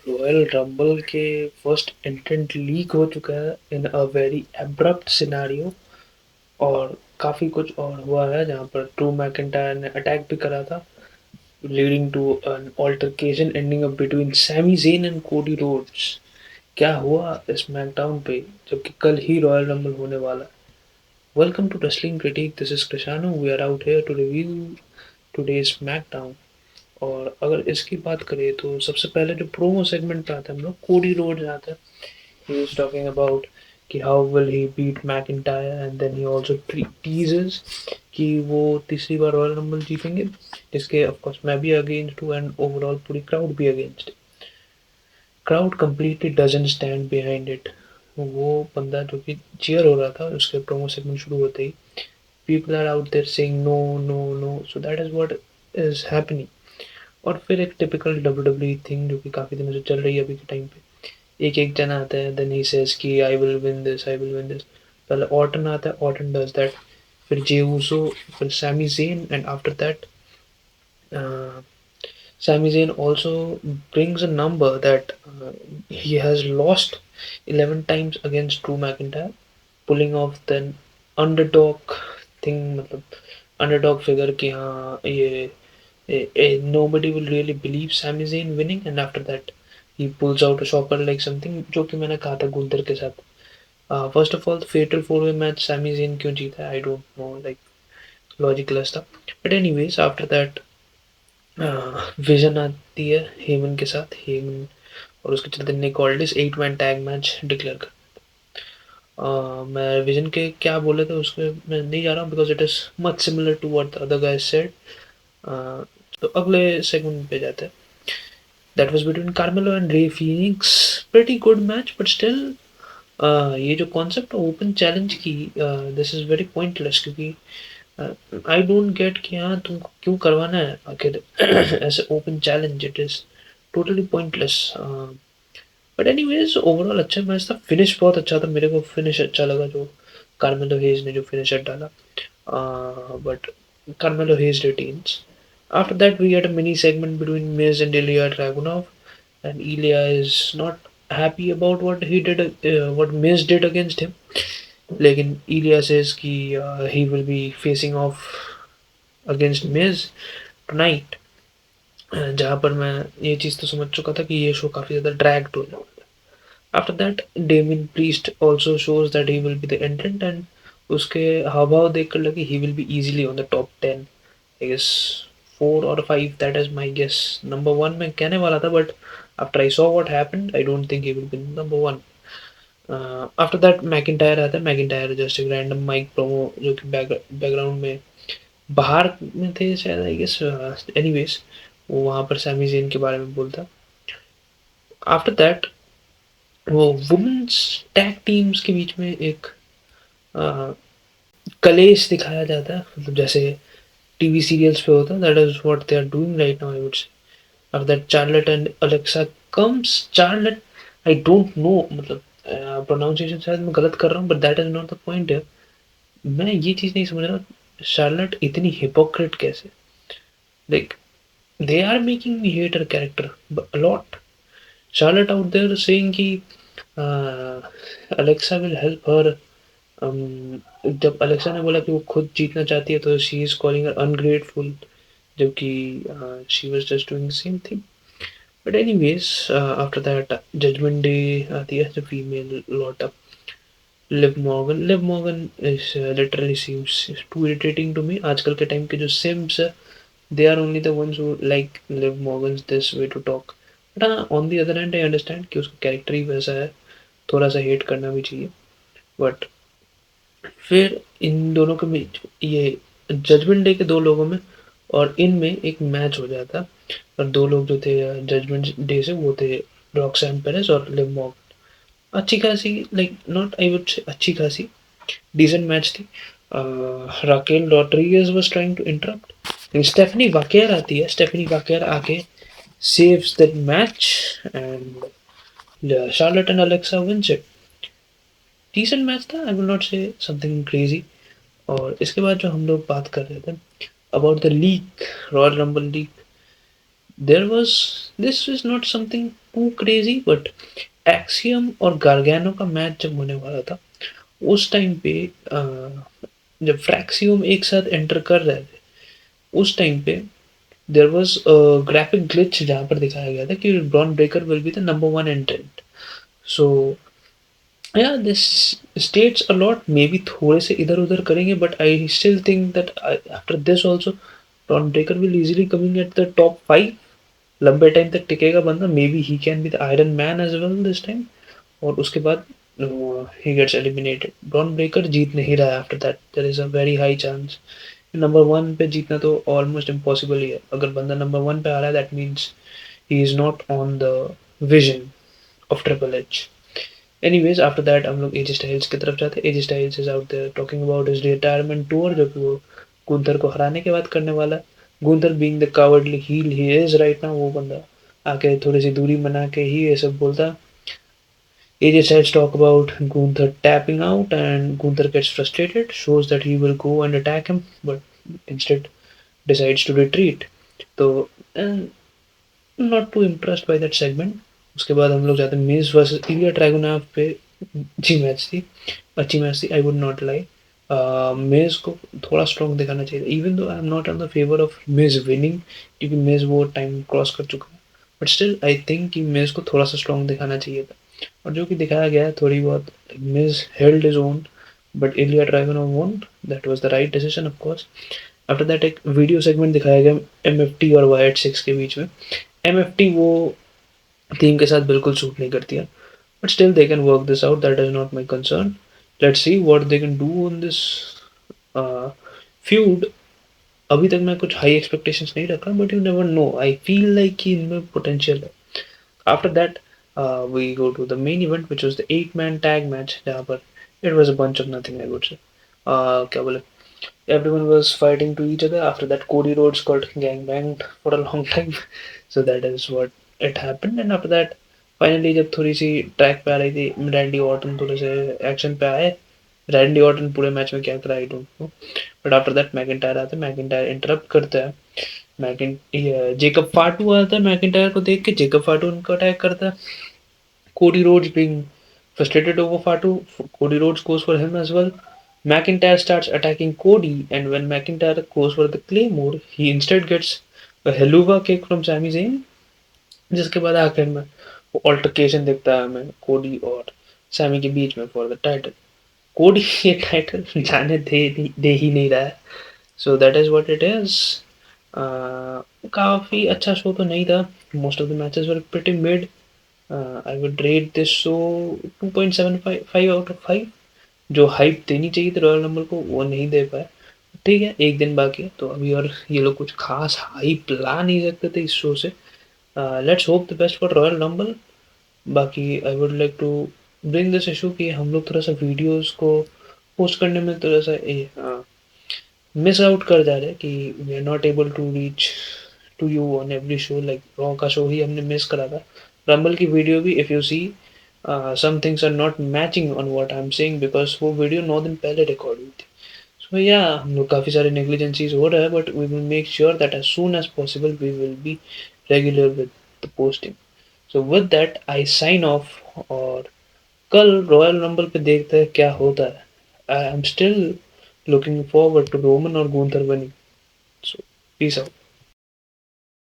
Royal rumble के first एंट्रेंट leak हो चुका है इन अ वेरी एब्रप्ट सिनेरियो। और काफ़ी कुछ और हुआ है जहाँ पर ड्रू मैकिंटायर ने अटैक भी करा था, leading to an altercation ending up between Sami Zayn and Cody Rhodes. क्या हुआ इस मैकडाउन पे, जबकि कल ही रॉयल रंबल होने वाला है? Welcome to wrestling critic, this is Krishanu. We are out here to review today's SmackDown. और अगर इसकी बात करें तो सबसे पहले जो प्रोमो सेगमेंट पे आता है हम लोग, कोडी रोड्स आता है। He was talking about कि how will he beat McIntyre, and then he also teases कि वो तीसरी बार रॉयल रंबल जीतेंगे, जिसके ऑफ कोर्स मैं भी अगेंस्ट हूँ एंड ओवरऑल पूरी क्राउड भी अगेंस्ट है। Crowd completely doesn't stand behind it. वो बंदा जो कि चीयर हो रहा था उसके प्रोमो सेगमेंट शुरू होते ही, people are out there saying no no no, so that is what is happening. और फिर एक टिपिकल डब्ल्यू थिंग जो कि काफ़ी दिनों से चल रही है अभी के टाइम पे, एक एक जन आता है, देन ही सेज कि I will win this, I will win this. पहले ऑर्टन आता है, ऑर्टन डज दैट, फिर जे ऊसो, फिर Sami Zayn, and after that Sami Zayn also brings a number that he has lost 11 times against Drew McIntyre, pulling off the underdog thing, मतलब underdog figure कि हाँ ये nobody will really believe Sami Zayn winning, and after that he pulls out a shocker like something, जो कि मैंने कहा था Gunther के साथ। First of all fatal four way match Sami Zayn क्यों जीता, I don't know, like logicless था। But anyways after that Vision आती है हेमन के साथ, हेमन और उसके चलते Nick Aldis 8 man tag match declare कर। मैं विजन के क्या बोले थे उसके मैं नहीं जा रहा हूँ, because it is much similar to what the other guys said. तो अगले सेगमेंट पे जाते हैं। That was between Carmelo and Rey Fenix, pretty good match, but still ये जो कॉन्सेप्ट ओपन चैलेंज की, दिस इज वेरी पॉइंटलेस, क्योंकि I don't get कि हाँ तुमको क्यों करवाना है आखिर ऐसे open challenge, it is totally pointless. But anyways overall अच्छा मैच था, फिनिश बहुत अच्छा था, मेरे को फिनिश अच्छा लगा जो कार्मेलो हेज ने जो फिनिशर डाला। But कार्मेलो hedge retains. After that, we had a mini segment between Miz and Ilya Dragunov, and Ilya is not happy about what Miz did against him. लेकिन Ilya says कि he will be facing off against Miz tonight, जहाँ पर मैं ये चीज़ तो समझ चुका था कि ये शो काफ़ी ज़्यादा ड्रैग्ड हो जाएगा। After that, Damien Priest also shows that he will be the entrant, and उसके हाव-भाव देखकर लगे he will be easily on the top 10. I guess 4 or 5, that is my guess. Number 1 मैं कहने वाला था, but after I saw what happened, I don't think he will be number 1. After that, McIntyre आता है। McIntyre just एक random mic promo जो कि background में बाहर में थे शायद, आई गेस। एनीवेज वो वहाँ पर सैमी ज़ेन के बारे में बोलता। आफ्टर दैट वो वुमेन्स टैग टीम्स के बीच में एक अ, कलेश दिखाया जाता है, मतलब जैसे टीवी सीरियल्स पे होता है, that is what they are doing right now, I would say. After that Charlotte and Alexa comes. Charlotte, I don't know, मतलब प्रोनाउंसिएशन शायद मैं गलत कर रहा हूँ, but that is not the point है। मैं ये चीज़ नहीं समझ रहा, शार्लेट इतनी हिपोक्रेट कैसे, like they are making me hate her character a lot. Charlotte out there saying कि अलेक्सा विल हेल्प हर। जब अलेक्सा ने बोला कि वो खुद जीतना चाहती है तो she is calling her ungrateful, जबकि she was just doing the same thing. But anyways after that judgment day आती है, जो female lot up Liv Morgan is literally seems to irritating to me. आजकल के टाइम के जो CIMS है, they are only the ones who like Liv Morgan's this way to talk. But हाँ, on the other hand I understand कि उसका character ही वैसा है, थोड़ा सा हेट करना भी चाहिए। बट फिर इन दोनों के बीच, ये जजमेंट डे के दो लोगों में और इनमें एक मैच हो जाता, और दो लोग जो थे जजमेंट डे से वो थे रॉक्सैन पेरेस और लिव मॉर्गन। अच्छी खासी, like not I would say अच्छी खासी डिसेंट मैच थी। Raquel Rodriguez was trying to interrupt, Stephanie Vaquer आती है, स्टेफनी वाकेर आके saves that match, and Charlotte and Alexa wins it. Decent match था, I will not say something crazy. और इसके बाद जो हम लोग बात कर रहे थे about the league, Royal Rumble league, there was this is not something too crazy, but Axiom और गार्गेनो का मैच जब होने वाला था उस टाइम पे जब फ्रैक्सियम एक साथ एंटर कर रहे थे उस टाइम पे there was a graphic glitch जहाँ पर दिखाया गया था कि Bron Breakker will be the number one entrant. So yeah this states a lot. Maybe थोड़े से इधर उधर करेंगे but I still think that after this also Bron Breakker will easily coming at the top 5. लंबे time तक टिकेगा बंदा. Maybe he can be the iron man as well this time. और उसके बाद ही गेट्स एलिमिनेटेड. ब्रॉन ब्रेकर जीत नहीं रहा है after that. There is a very high chance. Number one पे जीतना तो ऑलमोस्ट इम्पॉसिबल ही है. अगर बंदा नंबर वन पे आ रहा है that means he is not on the vision of triple H. Anyways after that हम लोग एजी स्टाइल्स की तरफ जाते हैं. AJ Styles is out there talking about his retirement tour जो कि वो गुंथर को हराने के बाद करने वाला है. Gunther being the cowardly heel he is right now, वो बंदा आके थोड़ी सी दूरी बना के ही ये सब बोलता. AJ Styles talk about Gunther tapping out and Gunther gets frustrated, shows that he will go and attack him, but instead decides to retreat. तो not too impressed by that segment. उसके बाद हम लोग जाते हैं मिज वर्सेस इलिया Dragunov पे. अच्छी match थी. अच्छी मैच थी, आई वुड नॉट लाई. मिज को थोड़ा स्ट्रॉन्ग दिखाना चाहिए. Even though I am not on the favour of Miz winning क्योंकि मिज वो टाइम क्रॉस कर चुका है. बट स्टिल आई थिंक कि मिज को थोड़ा सा स्ट्रॉन्ग दिखाना चाहिए था. और जो कि दिखाया गया है थोड़ी बहुत. Miz held his own but Ilya Dragunov won. That was the right decision of course. After that एक वीडियो सेगमेंट दिखाया गया MFT और वाइट सिक्स के बीच में. MFT वो थीम के साथ बिल्कुल सूट नहीं करती है. But still they can work this out. That is not my concern. Let's see what they can do on this feud. अभी तक मैं कुछ हाई एक्सपेक्टेशंस नहीं रखा but you never know. I feel like कि इनमें पोटेंशियल है. After that we go to the main event which was the 8-man tag match जहाँ पर it was a bunch of nothing I would say. क्या बोले. Everyone was fighting to each other. After that, Cody Rhodes got gangbanged for a long time. So that is what it happened. And after that, finally जब थोड़ी C track पे आ रही थी Randy Orton थोड़े से action पे आए. Randy Orton पूरे मैच में क्या करा आई don't no. But after that McIntyre आता है. मैकिंटायर इंटरप्ट करता है. मैकिन जेकब फाटू आता है. मैकिंटायर को देख के जेकब फाटू उनको अटैक करता है. Cody Rhodes being frustrated over Fatu, Cody Rhodes goes for him as well. McIntyre starts attacking Cody, and when McIntyre goes for the Claymore, he instead gets a Helluva kick from Sami Zayn. जिसके बाद आखिर में वो altercation दिखता है हमें कोडी और सैमी के बीच में फॉर द टाइटल. कोडी ये टाइटल जाने दे ही नहीं रहा है. सो that is what it is. काफ़ी अच्छा शो तो नहीं था. Most of the matches were pretty mid. I would rate this show 2.75 out of 5. जो हाइप देनी चाहिए थी रॉयल नंबर को वो नहीं दे पाए. ठीक है एक दिन बाकी है तो अभी और ये लोग कुछ खास हाइप ला नहीं सकते थे इस शो से. Let's hope the best for royal number. बाकी I would like to bring this issue कि हम लोग थोड़ा सा वीडियोस को पोस्ट करने में थोड़ा सा मिस आउट कर जा रहे हैं कि we are not able to reach to you on every show. Like Raw का शो ही हमने मिस करा था. रंबल की वीडियो भी if you see some things are not matching on what I am saying because वो video 9 दिन पहले रिकॉर्ड हुई थी. सो या हम लोग काफ़ी सारे नेग्लिजेंसीज हो रहा है but we will make sure that as soon as possible we will be regular with the posting. So with that I sign off. और कल रॉयल नंबर पे देखते हैं क्या होता है. I am still looking forward to Roman or Gunther winning. So, peace out.